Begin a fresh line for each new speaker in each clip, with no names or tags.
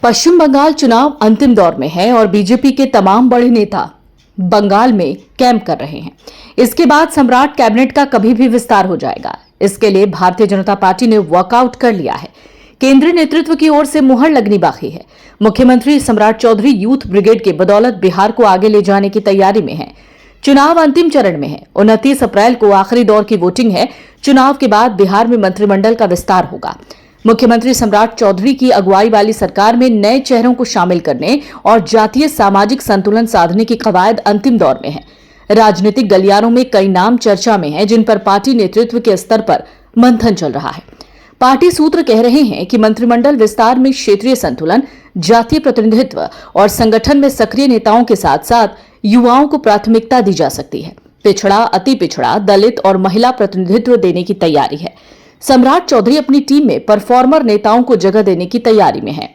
पश्चिम बंगाल चुनाव अंतिम दौर में है और बीजेपी के तमाम बड़े नेता बंगाल में कैंप कर रहे हैं। इसके बाद सम्राट कैबिनेट का कभी भी विस्तार हो जाएगा। इसके लिए भारतीय जनता पार्टी ने वर्कआउट कर लिया है। केंद्रीय नेतृत्व की ओर से मुहर लगनी बाकी है। मुख्यमंत्री सम्राट चौधरी यूथ ब्रिगेड के बदौलत बिहार को आगे ले जाने की तैयारी में है। चुनाव अंतिम चरण में है। 29 अप्रैल को आखिरी दौर की वोटिंग है। चुनाव के बाद बिहार में मंत्रिमंडल का विस्तार होगा। मुख्यमंत्री सम्राट चौधरी की अगुवाई वाली सरकार में नए चेहरों को शामिल करने और जातीय सामाजिक संतुलन साधने की कवायद अंतिम दौर में है। राजनीतिक गलियारों में कई नाम चर्चा में हैं, जिन पर पार्टी नेतृत्व के स्तर पर मंथन चल रहा है। पार्टी सूत्र कह रहे हैं कि मंत्रिमंडल विस्तार में क्षेत्रीय संतुलन, जातीय प्रतिनिधित्व और संगठन में सक्रिय नेताओं के साथ साथ युवाओं को प्राथमिकता दी जा सकती है। पिछड़ा, अति पिछड़ा, दलित और महिला प्रतिनिधित्व देने की तैयारी है। सम्राट चौधरी अपनी टीम में परफॉर्मर नेताओं को जगह देने की तैयारी में है।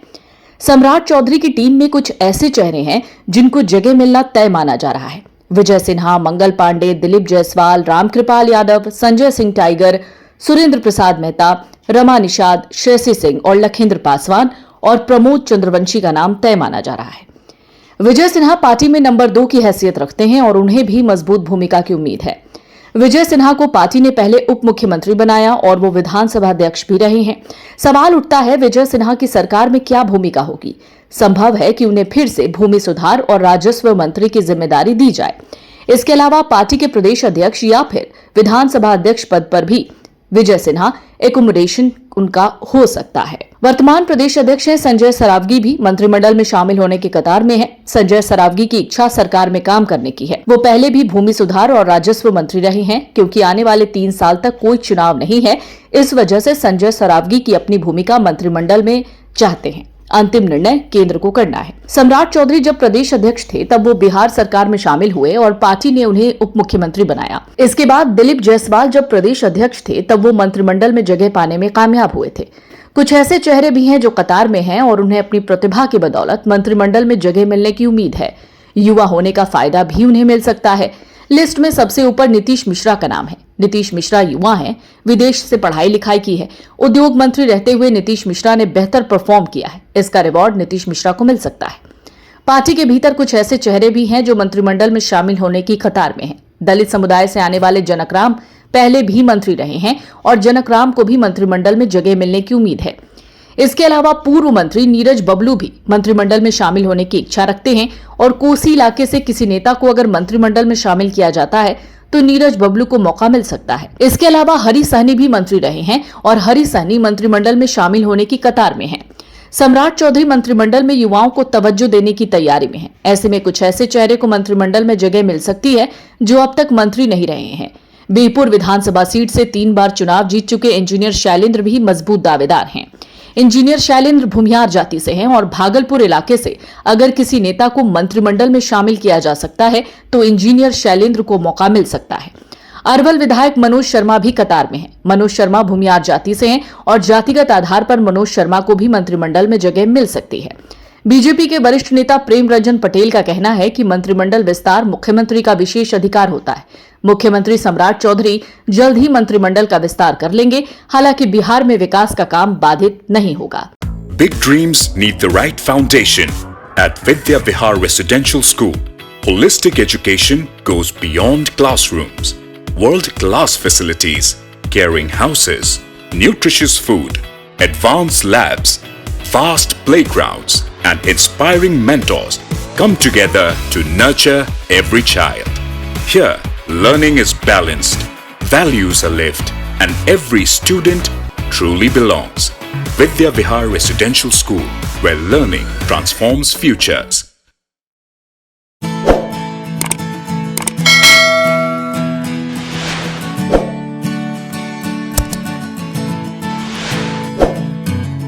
सम्राट चौधरी की टीम में कुछ ऐसे चेहरे हैं जिनको जगह मिलना तय माना जा रहा है। विजय सिन्हा, मंगल पांडे, दिलीप जायसवाल, रामकृपाल यादव, संजय सिंह टाइगर, सुरेंद्र प्रसाद मेहता, रमा निषाद, श्रेयसी सिंह और लखेंद्र पासवान और प्रमोद चंद्रवंशी का नाम तय माना जा रहा है। विजय सिन्हा पार्टी में नंबर 2 की हैसियत रखते हैं और उन्हें भी मजबूत भूमिका की उम्मीद है। विजय सिन्हा को पार्टी ने पहले उप मुख्यमंत्री बनाया और वो विधानसभा अध्यक्ष भी रहे हैं। सवाल उठता है, विजय सिन्हा की सरकार में क्या भूमिका होगी? संभव है कि उन्हें फिर से भूमि सुधार और राजस्व मंत्री की जिम्मेदारी दी जाए। इसके अलावा पार्टी के प्रदेश अध्यक्ष या फिर विधानसभा अध्यक्ष पद पर भी विजय सिन्हा एकोमोडेशन उनका हो सकता है। वर्तमान प्रदेश अध्यक्ष हैं संजय सरावगी भी मंत्रिमंडल में शामिल होने की कतार में है। संजय सरावगी की इच्छा सरकार में काम करने की है। वो पहले भी भूमि सुधार और राजस्व मंत्री रहे हैं। क्योंकि आने वाले 3 साल तक कोई चुनाव नहीं है, इस वजह से संजय सरावगी की अपनी भूमिका मंत्रिमंडल में चाहते हैं। अंतिम निर्णय केंद्र को करना है। सम्राट चौधरी जब प्रदेश अध्यक्ष थे तब वो बिहार सरकार में शामिल हुए और पार्टी ने उन्हें उप मुख्यमंत्री बनाया। इसके बाद दिलीप जायसवाल जब प्रदेश अध्यक्ष थे तब वो मंत्रिमंडल में जगह पाने में कामयाब हुए थे। कुछ ऐसे चेहरे भी हैं जो कतार में हैं और उन्हें अपनी प्रतिभा की बदौलत मंत्रिमंडल में जगह मिलने की उम्मीद है। युवा होने का फायदा भी उन्हें मिल सकता है। लिस्ट में सबसे ऊपर नीतीश मिश्रा का नाम है। नीतीश मिश्रा युवा हैं, विदेश से पढ़ाई लिखाई की है। उद्योग मंत्री रहते हुए नीतीश मिश्रा ने बेहतर परफॉर्म किया है। इसका रिवॉर्ड नीतीश मिश्रा को मिल सकता है। पार्टी के भीतर कुछ ऐसे चेहरे भी हैं जो मंत्रिमंडल में शामिल होने की कतार में हैं। दलित समुदाय से आने वाले जनकराम पहले भी मंत्री रहे हैं और जनकराम को भी मंत्रिमंडल में जगह मिलने की उम्मीद है। इसके अलावा पूर्व मंत्री नीरज बबलू भी मंत्रिमंडल में शामिल होने की इच्छा रखते हैं और कोसी इलाके से किसी नेता को अगर मंत्रिमंडल में शामिल किया जाता है तो नीरज बबलू को मौका मिल सकता है। इसके अलावा हरी सहनी भी मंत्री रहे हैं और हरी सहनी मंत्रिमंडल में शामिल होने की कतार में हैं। सम्राट चौधरी मंत्रिमंडल में युवाओं को तवज्जो देने की तैयारी में है। ऐसे में कुछ ऐसे चेहरे को मंत्रिमंडल में जगह मिल सकती है जो अब तक मंत्री नहीं रहे हैं। बीरपुर विधानसभा सीट से 3 बार चुनाव जीत चुके इंजीनियर शैलेंद्र भी मजबूत दावेदार हैं। इंजीनियर शैलेंद्र भूमिहार जाति से हैं और भागलपुर इलाके से अगर किसी नेता को मंत्रिमंडल में शामिल किया जा सकता है तो इंजीनियर शैलेंद्र को मौका मिल सकता है। अरवल विधायक मनोज शर्मा भी कतार में हैं। मनोज शर्मा भूमिहार जाति से हैं और जातिगत आधार पर मनोज शर्मा को भी मंत्रिमंडल में जगह मिल सकती है। बीजेपी के वरिष्ठ नेता प्रेम रंजन पटेल का कहना है कि मंत्रिमंडल विस्तार मुख्यमंत्री का विशेष अधिकार होता है। मुख्यमंत्री सम्राट चौधरी जल्द ही मंत्रिमंडल का विस्तार कर लेंगे। हालांकि बिहार में विकास का काम बाधित नहीं होगा।
Big dreams need the right foundation. At Vidya Vihar Residential School, holistic education goes beyond classrooms. World-class facilities, caring houses, nutritious food, advanced labs, vast playgrounds, and inspiring mentors come together to nurture every child. Here, learning is balanced, values are lived, and every student truly belongs. Vidya Vihar Residential School, where learning transforms futures.